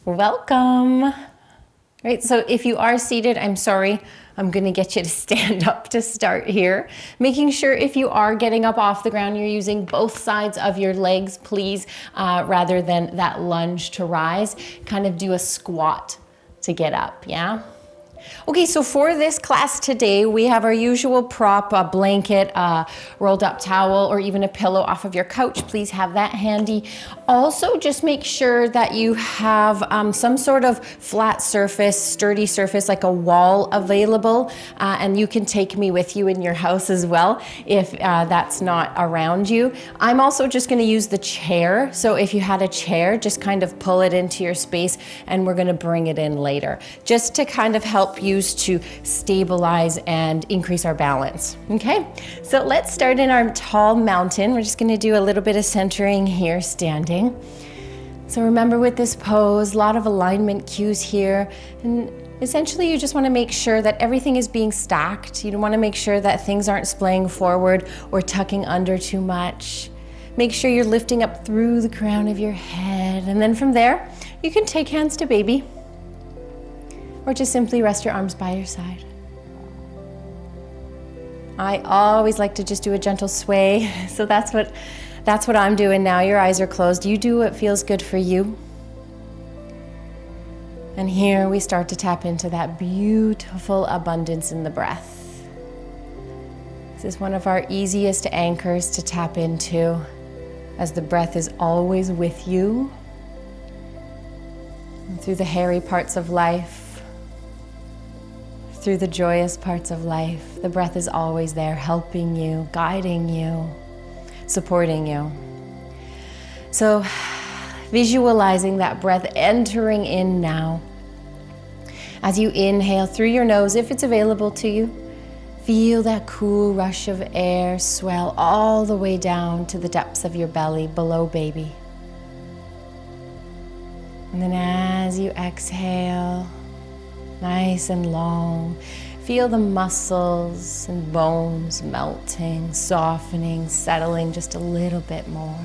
Welcome. Right, so if you are seated, I'm sorry, I'm gonna get you to stand up to start here. Making sure if you are getting up off the ground, you're using both sides of your legs, please, rather than that lunge to rise. Kind of do a squat to get up, yeah? Okay, so for this class today, we have our usual prop, a blanket, a rolled up towel, or even a pillow off of your couch. Please have that handy. Also, just make sure that you have some sort of flat surface, sturdy surface, like a wall available, and you can take me with you in your house as well if that's not around you. I'm also just gonna use the chair. So if you had a chair, just kind of pull it into your space, and we're gonna bring it in later, just to kind of help use to stabilize and increase our balance. Okay, so let's start in our tall mountain. We're just going to do a little bit of centering here, standing. So remember with this pose, a lot of alignment cues here, and essentially you just want to make sure that everything is being stacked. You want to make sure that things aren't splaying forward or tucking under too much. Make sure you're lifting up through the crown of your head, and then from there you can take hands to baby, or just simply rest your arms by your side. I always like to just do a gentle sway, so that's what I'm doing now. Your eyes are closed. You do what feels good for you. And here we start to tap into that beautiful abundance in the breath. This is one of our easiest anchors to tap into, as the breath is always with you. And through the hairy parts of life, through the joyous parts of life, the breath is always there, helping you, guiding you, supporting you. So visualizing that breath entering in now. As you inhale through your nose, if it's available to you, feel that cool rush of air swell all the way down to the depths of your belly, below baby. And then as you exhale, nice and long, feel the muscles and bones melting, softening, settling just a little bit more.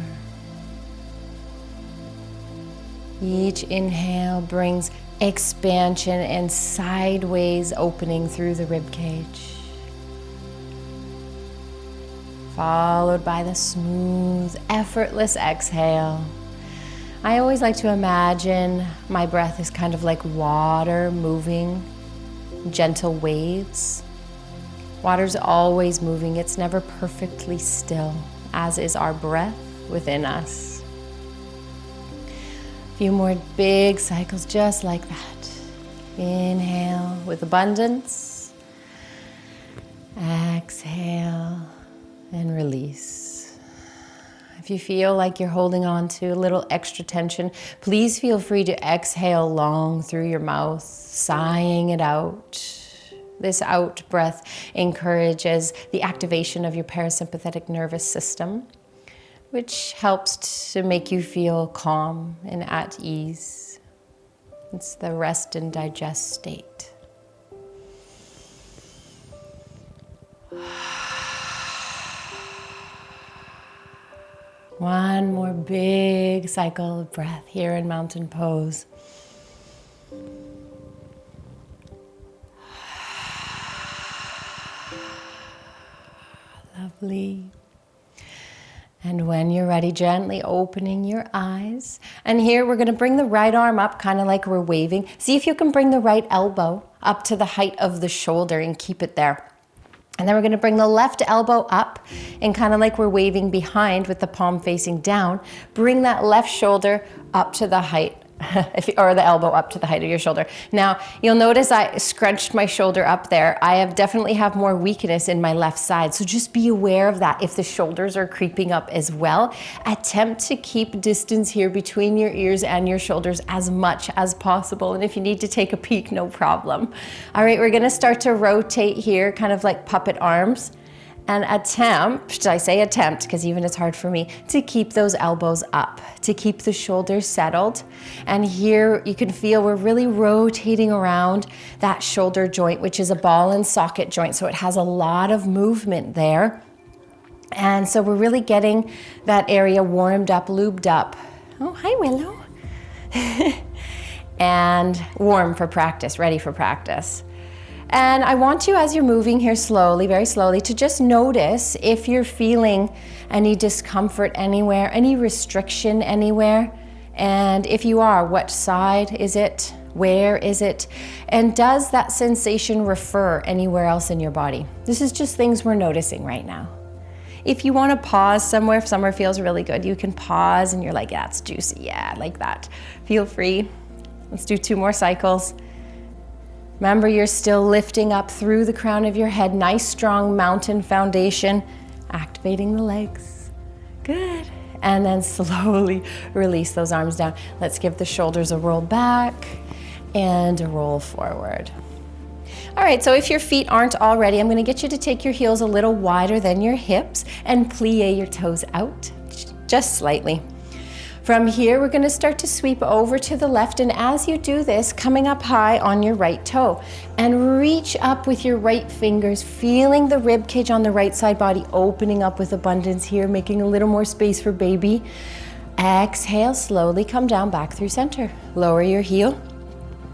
Each inhale brings expansion and sideways opening through the rib cage, followed by the smooth, effortless exhale. I always like to imagine my breath is kind of like water moving, gentle waves. Water's always moving, it's never perfectly still, as is our breath within us. A few more big cycles just like that. Inhale with abundance, exhale, and release. If you feel like you're holding on to a little extra tension, please feel free to exhale long through your mouth, sighing it out. This out breath encourages the activation of your parasympathetic nervous system, which helps to make you feel calm and at ease. It's the rest and digest state. One more big cycle of breath here in mountain pose. Lovely. And when you're ready, gently opening your eyes. And here we're going to bring the right arm up, kind of like we're waving. See if you can bring the right elbow up to the height of the shoulder and keep it there. And then we're going to bring the left elbow up and kind of like we're waving behind with the palm facing down. Bring that left shoulder up to the height, or the elbow up to the height of your shoulder. Now, you'll notice I scrunched my shoulder up there. I definitely have more weakness in my left side, so just be aware of that. If the shoulders are creeping up as well, attempt to keep distance here between your ears and your shoulders as much as possible. And if you need to take a peek, no problem. All right, we're gonna start to rotate here, kind of like puppet arms. And attempt, I say attempt because even it's hard for me, to keep those elbows up, to keep the shoulders settled. And here you can feel we're really rotating around that shoulder joint, which is a ball and socket joint. So it has a lot of movement there. And so we're really getting that area warmed up, lubed up. Oh, hi, Willow. and warm for practice, ready for practice. And I want you, as you're moving here slowly, very slowly, to just notice if you're feeling any discomfort anywhere, any restriction anywhere. And if you are, what side is it? Where is it? And does that sensation refer anywhere else in your body? This is just things we're noticing right now. If you want to pause somewhere, if somewhere feels really good, you can pause and you're like, yeah, it's juicy. Yeah, I like that. Feel free. Let's do 2 more cycles. Remember, you're still lifting up through the crown of your head. Nice, strong mountain foundation. Activating the legs. Good. And then slowly release those arms down. Let's give the shoulders a roll back and a roll forward. All right, so if your feet aren't already, I'm going to get you to take your heels a little wider than your hips and plie your toes out just slightly. From here, we're going to start to sweep over to the left, and as you do this, coming up high on your right toe, and reach up with your right fingers, feeling the rib cage on the right side body opening up with abundance here, making a little more space for baby. Exhale, slowly come down back through center. Lower your heel,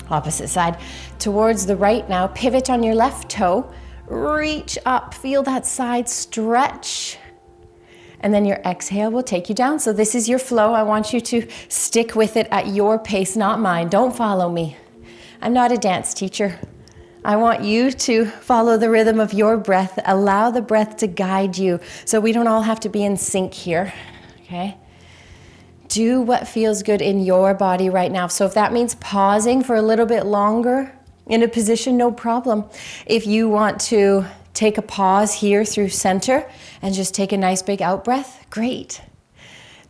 opposite side towards the right now. Pivot on your left toe, reach up, feel that side stretch. And then your exhale will take you down. So this is your flow. I want you to stick with it at your pace, not mine. Don't follow me. I'm not a dance teacher. I want you to follow the rhythm of your breath. Allow the breath to guide you so we don't all have to be in sync here, okay? Do what feels good in your body right now. So if that means pausing for a little bit longer in a position, no problem. If you want to take a pause here through center and just take a nice big out breath, great.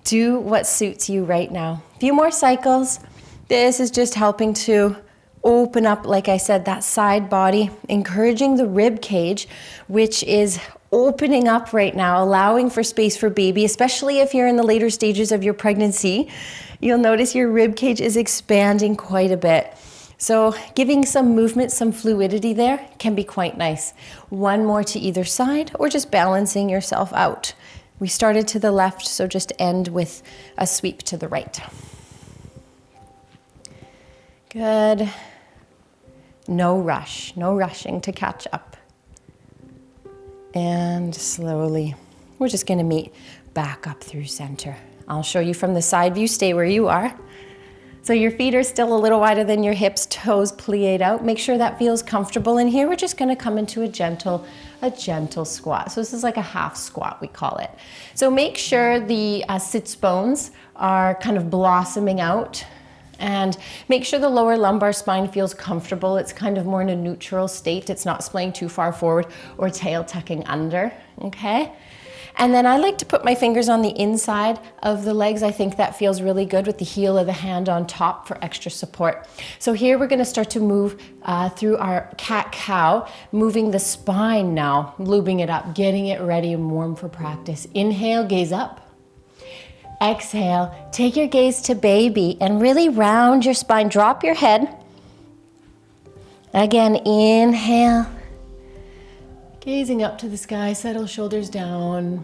Do what suits you right now. A few more cycles. This is just helping to open up, like I said, that side body, encouraging the rib cage, which is opening up right now, allowing for space for baby, especially if you're in the later stages of your pregnancy. You'll notice your rib cage is expanding quite a bit. So giving some movement, some fluidity there can be quite nice. 1 more to either side, or just balancing yourself out. We started to the left, so just end with a sweep to the right. Good. No rush, no rushing to catch up. And slowly, we're just going to meet back up through center. I'll show you from the side view. Stay where you are. So your feet are still a little wider than your hips, toes plied out. Make sure that feels comfortable. And here we're just going to come into a gentle squat. So this is like a half squat, we call it. So make sure the sits bones are kind of blossoming out, and make sure the lower lumbar spine feels comfortable. It's kind of more in a neutral state. It's not splaying too far forward or tail tucking under, okay? And then I like to put my fingers on the inside of the legs. I think that feels really good with the heel of the hand on top for extra support. So here we're gonna start to move through our cat-cow, moving the spine now, lubing it up, getting it ready and warm for practice. Inhale, gaze up. Exhale, take your gaze to baby and really round your spine. Drop your head. Again, inhale. Gazing up to the sky, settle shoulders down.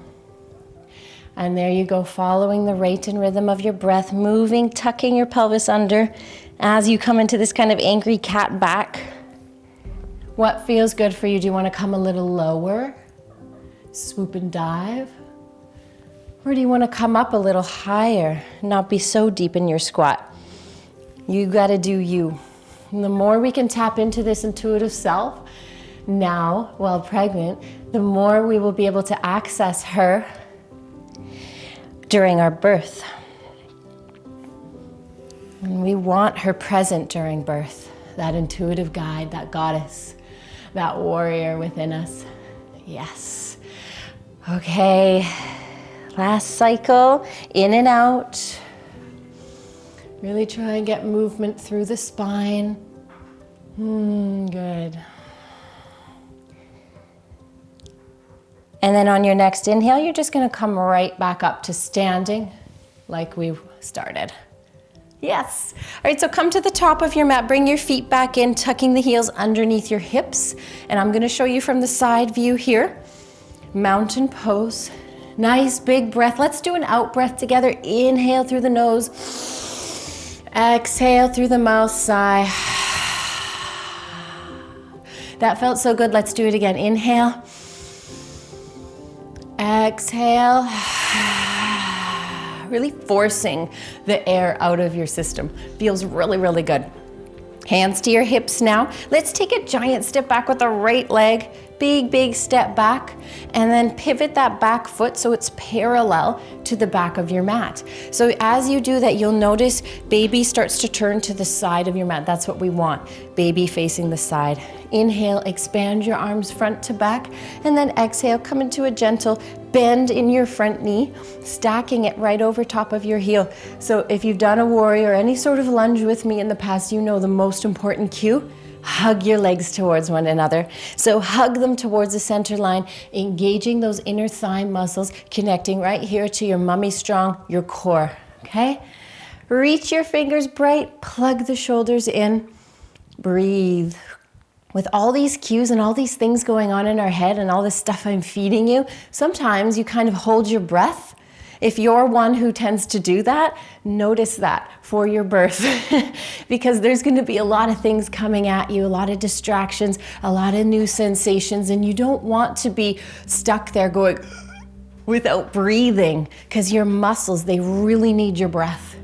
And there you go, following the rate and rhythm of your breath, moving, tucking your pelvis under as you come into this kind of angry cat back. What feels good for you? Do you want to come a little lower? Swoop and dive? Or do you want to come up a little higher, not be so deep in your squat? You got to do you. And the more we can tap into this intuitive self, now, while pregnant, the more we will be able to access her during our birth. And we want her present during birth, that intuitive guide, that goddess, that warrior within us. Yes. Okay, last cycle, in and out. Really try and get movement through the spine. Good. And then on your next inhale, you're just gonna come right back up to standing like we started. Yes. All right, so come to the top of your mat, bring your feet back in, tucking the heels underneath your hips. And I'm gonna show you from the side view here. Mountain pose. Nice big breath. Let's do an out breath together. Inhale through the nose. Exhale through the mouth, sigh. That felt so good. Let's do it again. Inhale. Exhale. Really forcing the air out of your system. Feels really, really good. Hands to your hips now. Let's take a giant step back with the right leg. Big, big step back, and then pivot that back foot so it's parallel to the back of your mat. So as you do that, you'll notice baby starts to turn to the side of your mat. That's what we want, baby facing the side. Inhale, expand your arms front to back, and then exhale, come into a gentle bend in your front knee, stacking it right over top of your heel. So if you've done a warrior or any sort of lunge with me in the past, you know the most important cue. Hug your legs towards one another. So hug them towards the center line, engaging those inner thigh muscles, connecting right here to your mummy strong, your core, okay? Reach your fingers bright, plug the shoulders in, breathe. With all these cues and all these things going on in our head and all this stuff I'm feeding you, sometimes you kind of hold your breath. If you're one who tends to do that, notice that for your birth because there's going to be a lot of things coming at you, a lot of distractions, a lot of new sensations, and you don't want to be stuck there going without breathing because your muscles, they really need your breath.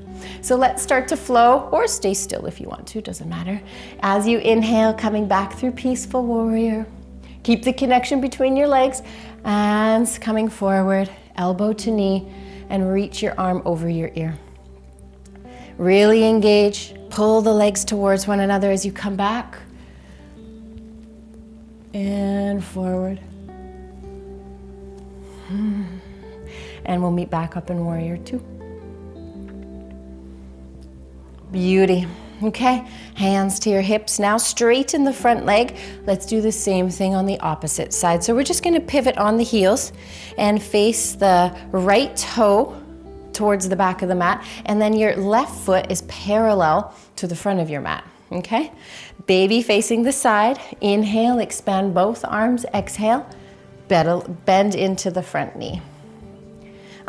So let's start to flow, or stay still if you want to, doesn't matter. As you inhale, coming back through peaceful warrior. Keep the connection between your legs, and coming forward, elbow to knee, and reach your arm over your ear. Really engage, pull the legs towards one another as you come back. And forward. And we'll meet back up in warrior 2. Beauty. Okay, hands to your hips now, straighten the front leg. Let's do the same thing on the opposite side. So we're just gonna pivot on the heels and face the right toe towards the back of the mat, and then your left foot is parallel to the front of your mat, okay? Baby facing the side, inhale, expand both arms, exhale, bend into the front knee.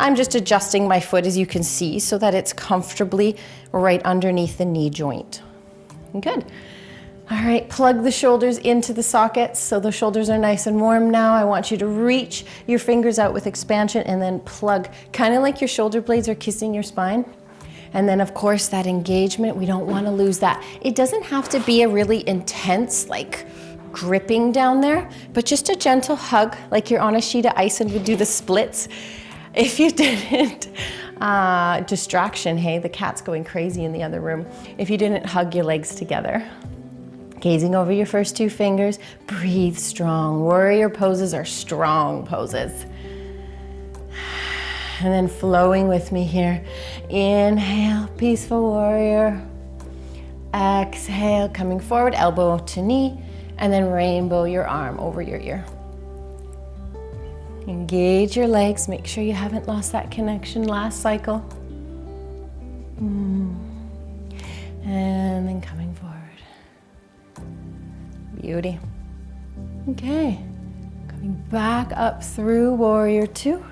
I'm just adjusting my foot, as you can see, so that it's comfortably right underneath the knee joint. Good. All right, plug the shoulders into the sockets so the shoulders are nice and warm now. I want you to reach your fingers out with expansion and then plug, kind of like your shoulder blades are kissing your spine. And then, of course, that engagement, we don't want to lose that. It doesn't have to be a really intense, like, gripping down there, but just a gentle hug, like you're on a sheet of ice and would do the splits. If you didn't, distraction, hey, the cat's going crazy in the other room. If you didn't hug your legs together, gazing over your first 2 fingers, breathe strong. Warrior poses are strong poses. And then flowing with me here. Inhale, peaceful warrior. Exhale, coming forward, elbow to knee, and then rainbow your arm over your ear. Engage your legs, make sure you haven't lost that connection last cycle. And then coming forward. Beauty. Okay, coming back up through warrior 2.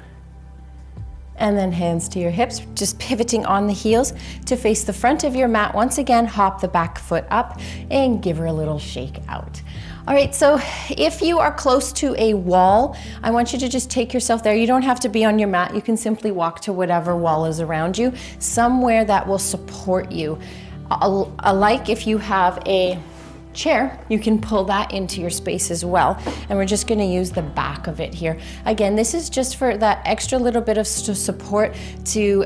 And then hands to your hips, just pivoting on the heels to face the front of your mat. Once again, hop the back foot up and give her a little shake out. All right, so if you are close to a wall, I want you to just take yourself there. You don't have to be on your mat. You can simply walk to whatever wall is around you, somewhere that will support you. Like if you have a chair, you can pull that into your space as well. And we're just gonna use the back of it here. Again, this is just for that extra little bit of support to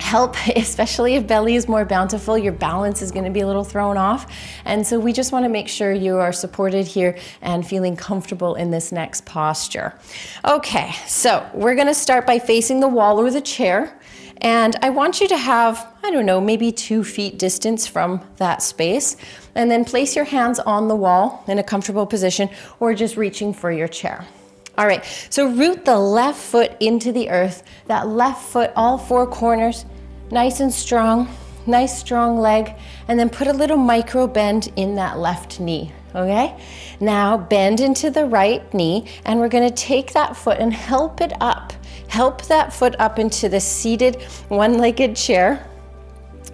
help, especially if belly is more bountiful, your balance is gonna be a little thrown off. And so we just wanna make sure you are supported here and feeling comfortable in this next posture. Okay, so we're gonna start by facing the wall or the chair. And I want you to have, I don't know, maybe 2 feet distance from that space. And then place your hands on the wall in a comfortable position, or just reaching for your chair. All right, so root the left foot into the earth. That left foot, all 4 corners, nice and strong, nice strong leg. And then put a little micro bend in that left knee, okay? Now bend into the right knee, and we're gonna take that foot and help it up. Help that foot up into the seated one-legged chair.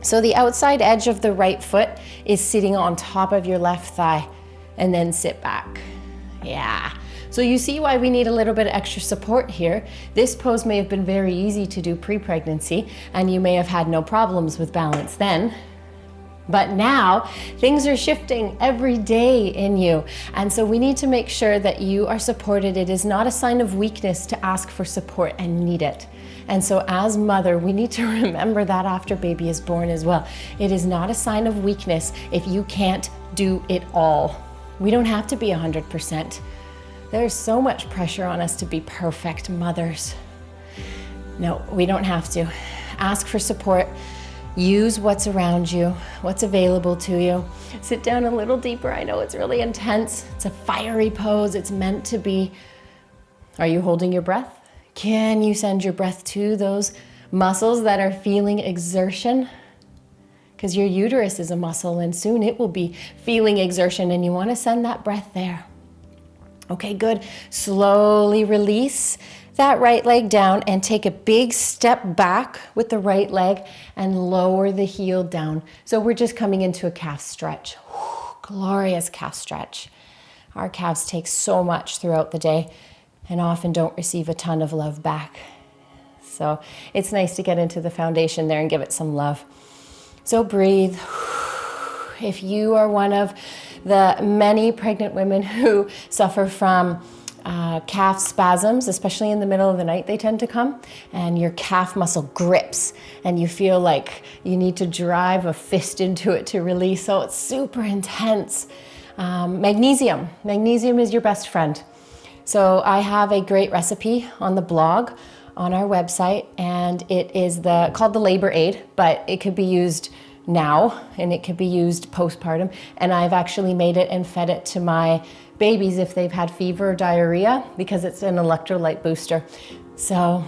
So the outside edge of the right foot is sitting on top of your left thigh, and then sit back. Yeah. So you see why we need a little bit of extra support here. This pose may have been very easy to do pre-pregnancy, and you may have had no problems with balance then. But now things are shifting every day in you. And so we need to make sure that you are supported. It is not a sign of weakness to ask for support and need it. And so as mother, we need to remember that after baby is born as well. It is not a sign of weakness if you can't do it all. We don't have to be 100%. There's so much pressure on us to be perfect mothers. No, we don't have to. Ask for support. Use what's around you, what's available to you. Sit down a little deeper. I know it's really intense. It's a fiery pose. It's meant to be. Are you holding your breath? Can you send your breath to those muscles that are feeling exertion? Because your uterus is a muscle and soon it will be feeling exertion, and you want to send that breath there. Okay, good. Slowly release that right leg down and take a big step back with the right leg and lower the heel down. So we're just coming into a calf stretch. Glorious calf stretch. Our calves take so much throughout the day and often don't receive a ton of love back. So it's nice to get into the foundation there and give it some love. So breathe. If you are one of the many pregnant women who suffer from calf spasms, especially in the middle of the night, they tend to come, and your calf muscle grips and you feel like you need to drive a fist into it to release. So it's super intense. Magnesium is your best friend. So I have a great recipe on the blog on our website, and it is called the labor aid, but it could be used now and it could be used postpartum. And I've actually made it and fed it to my babies if they've had fever or diarrhea, because it's an electrolyte booster. So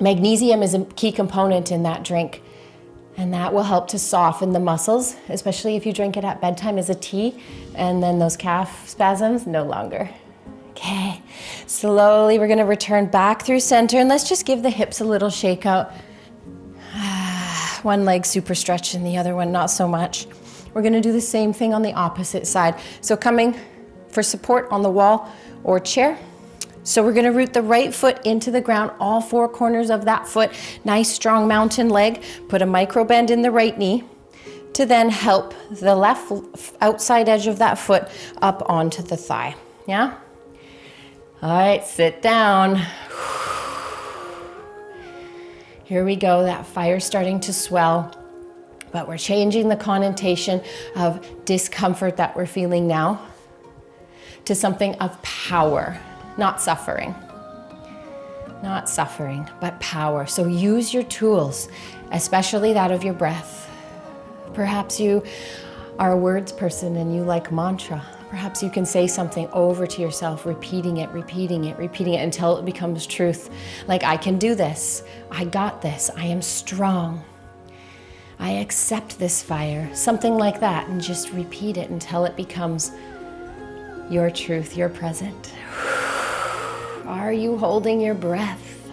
magnesium is a key component in that drink, and that will help to soften the muscles, especially if you drink it at bedtime as a tea, and then those calf spasms no longer. Okay, slowly we're gonna return back through center, and let's just give the hips a little shake out. One leg super stretched and the other one not so much. We're gonna do the same thing on the opposite side. So coming for support on the wall or chair. So we're gonna root the right foot into the ground, all four corners of that foot, nice strong mountain leg. Put a micro bend in the right knee to then help the left outside edge of that foot up onto the thigh, yeah? All right, sit down. Here we go, that fire's starting to swell, but we're changing the connotation of discomfort that we're feeling now to something of power, not suffering. Not suffering, but power. So use your tools, especially that of your breath. Perhaps you are a words person and you like mantra. Perhaps you can say something over to yourself, repeating it until it becomes truth. Like, I can do this. I got this. I am strong. I accept this fire. Something like that. And just repeat it until it becomes your truth, your present. Are you holding your breath?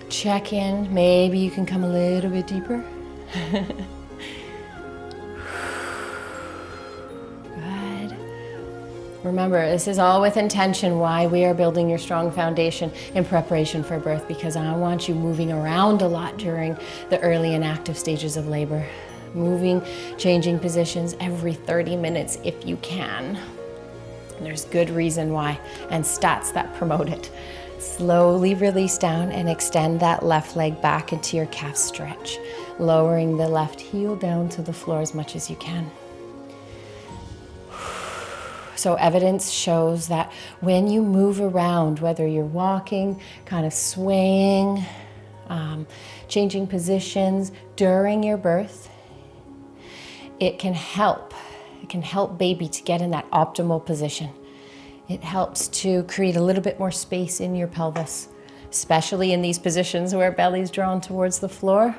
Check in. Maybe you can come a little bit deeper. Remember, this is all with intention, why we are building your strong foundation in preparation for birth, because I want you moving around a lot during the early and active stages of labor. Moving, changing positions every 30 minutes if you can. And there's good reason why, and stats that promote it. Slowly release down and extend that left leg back into your calf stretch, lowering the left heel down to the floor as much as you can. So evidence shows that when you move around, whether you're walking, kind of swaying, changing positions during your birth, it can help. It can help baby to get in that optimal position. It helps to create a little bit more space in your pelvis, especially in these positions where belly's drawn towards the floor.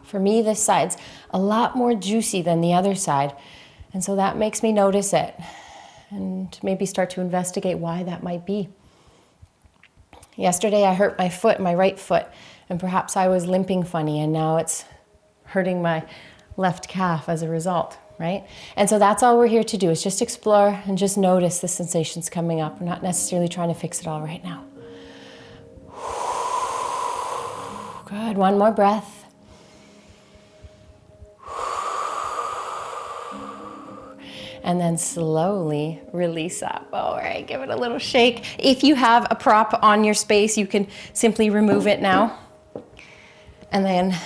For me, this side's a lot more juicy than the other side. And so that makes me notice it and maybe start to investigate why that might be. Yesterday I hurt my foot, my right foot, and perhaps I was limping funny, and now it's hurting my left calf as a result, right? And so that's all we're here to do, is just explore and just notice the sensations coming up. We're not necessarily trying to fix it all right now. Good, one more breath. And then slowly release up. All right, give it a little shake. If you have a prop on your space, you can simply remove it now. And then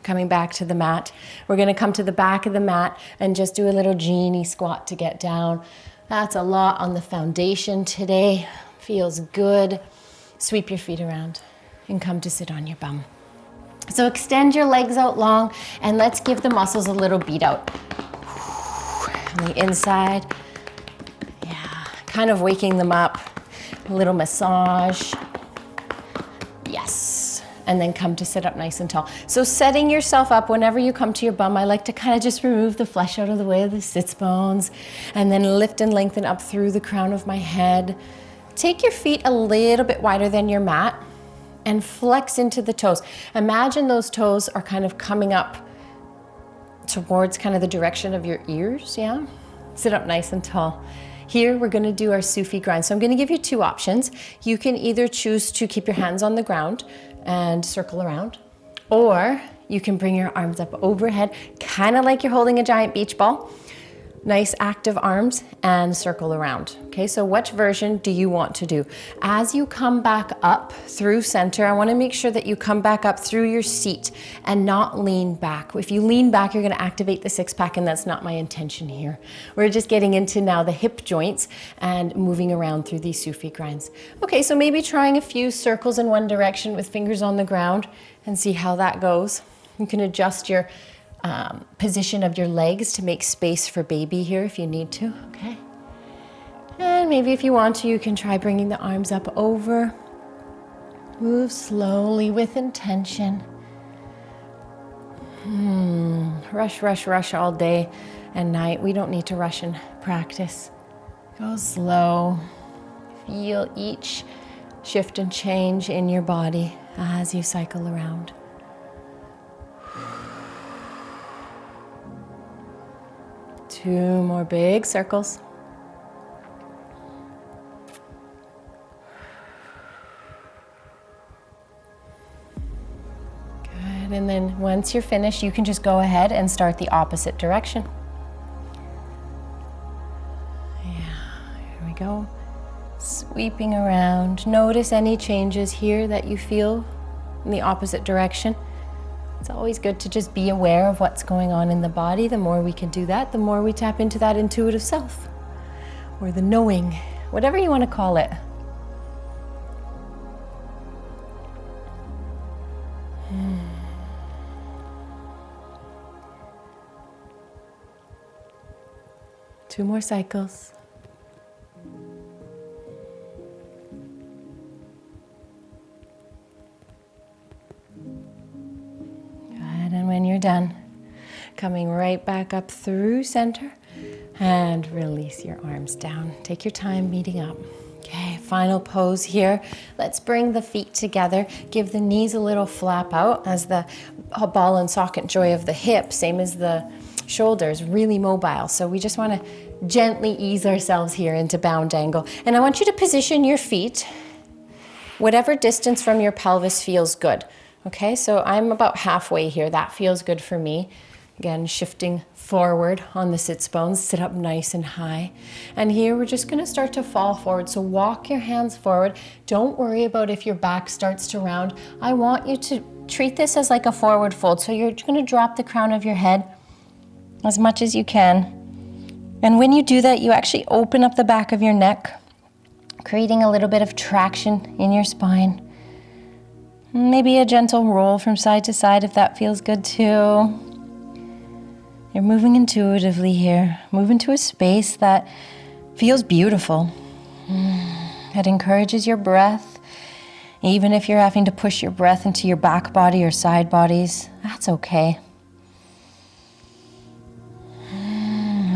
coming back to the mat, we're gonna come to the back of the mat and just do a little genie squat to get down. That's a lot on the foundation today. Feels good. Sweep your feet around and come to sit on your bum. So extend your legs out long and let's give the muscles a little beat out. On the inside, yeah, kind of waking them up, a little massage, yes, and then come to sit up nice and tall. So setting yourself up whenever you come to your bum, I like to kind of just remove the flesh out of the way of the sits bones and then lift and lengthen up through the crown of my head. Take your feet a little bit wider than your mat and flex into the toes. Imagine those toes are kind of coming up towards kind of the direction of your ears, yeah? Sit up nice and tall. Here we're gonna do our Sufi grind. So I'm gonna give you two options. You can either choose to keep your hands on the ground and circle around, or you can bring your arms up overhead, kind of like you're holding a giant beach ball. Nice active arms and circle around. Okay, so which version do you want to do? As you come back up through center, I wanna make sure that you come back up through your seat and not lean back. If you lean back, you're gonna activate the six pack, and that's not my intention here. We're just getting into now the hip joints and moving around through these Sufi grinds. Okay, so maybe trying a few circles in one direction with fingers on the ground and see how that goes. You can adjust your position of your legs to make space for baby here if you need to, okay? And maybe if you want to, you can try bringing the arms up over. Move slowly with intention. Rush all day and night. We don't need to rush and practice. Go slow. Feel each shift and change in your body as you cycle around. Two more big circles. Good, and then once you're finished, you can just go ahead and start the opposite direction. Yeah, here we go. Sweeping around. Notice any changes here that you feel in the opposite direction. It's always good to just be aware of what's going on in the body. The more we can do that, the more we tap into that intuitive self, or the knowing, whatever you want to call it. Two more cycles. And when you're done, coming right back up through center and release your arms down. Take your time meeting up. Okay, final pose here. Let's bring the feet together. Give the knees a little flap out as the ball and socket joint of the hip, same as the shoulders, really mobile. So we just want to gently ease ourselves here into bound angle. And I want you to position your feet whatever distance from your pelvis feels good. Okay, so I'm about halfway here. That feels good for me. Again, shifting forward on the sits bones, sit up nice and high. And here we're just gonna start to fall forward. So walk your hands forward. Don't worry about if your back starts to round. I want you to treat this as like a forward fold. So you're gonna drop the crown of your head as much as you can. And when you do that, you actually open up the back of your neck, creating a little bit of traction in your spine. Maybe a gentle roll from side to side if that feels good too. You're moving intuitively here. Move into a space that feels beautiful. That encourages your breath. Even if you're having to push your breath into your back body or side bodies, that's okay.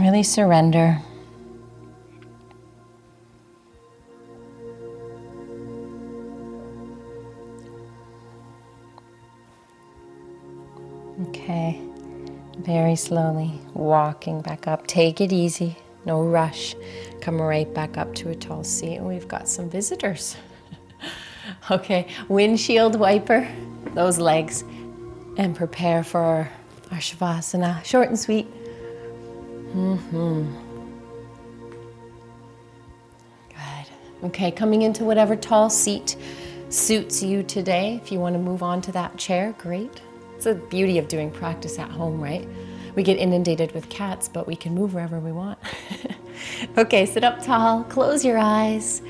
Really surrender. Okay, very slowly walking back up. Take it easy, no rush. Come right back up to a tall seat. And we've got some visitors. Okay, windshield wiper those legs and prepare for our Shavasana. Short and sweet. Good. Okay, coming into whatever tall seat suits you today. If you want to move on to that chair, great. It's the beauty of doing practice at home, right? We get inundated with cats, but we can move wherever we want. Okay, sit up tall, close your eyes.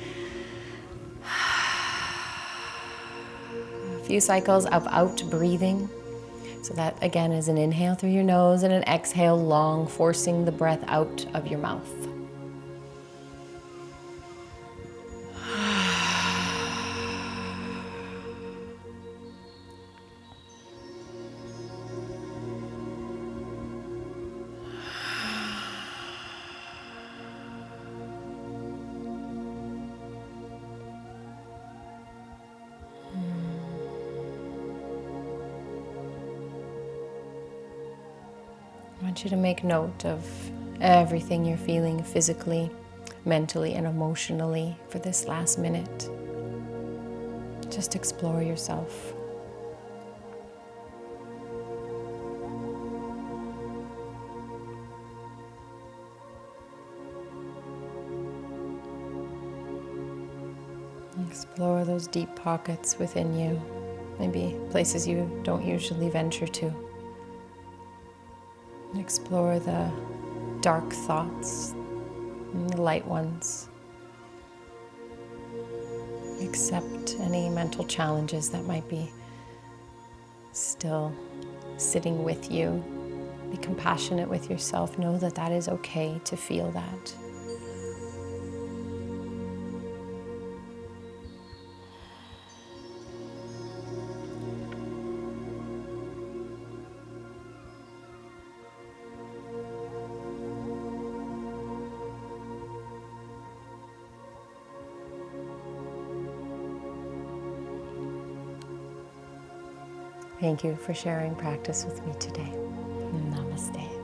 A few cycles of out breathing. So that again is an inhale through your nose and an exhale long, forcing the breath out of your mouth. I want you to make note of everything you're feeling physically, mentally, and emotionally for this last minute. Just explore yourself. Explore those deep pockets within you, maybe places you don't usually venture to. Explore the dark thoughts and the light ones. Accept any mental challenges that might be still sitting with you. Be compassionate with yourself. Know that that is okay to feel that. Thank you for sharing practice with me today. Namaste.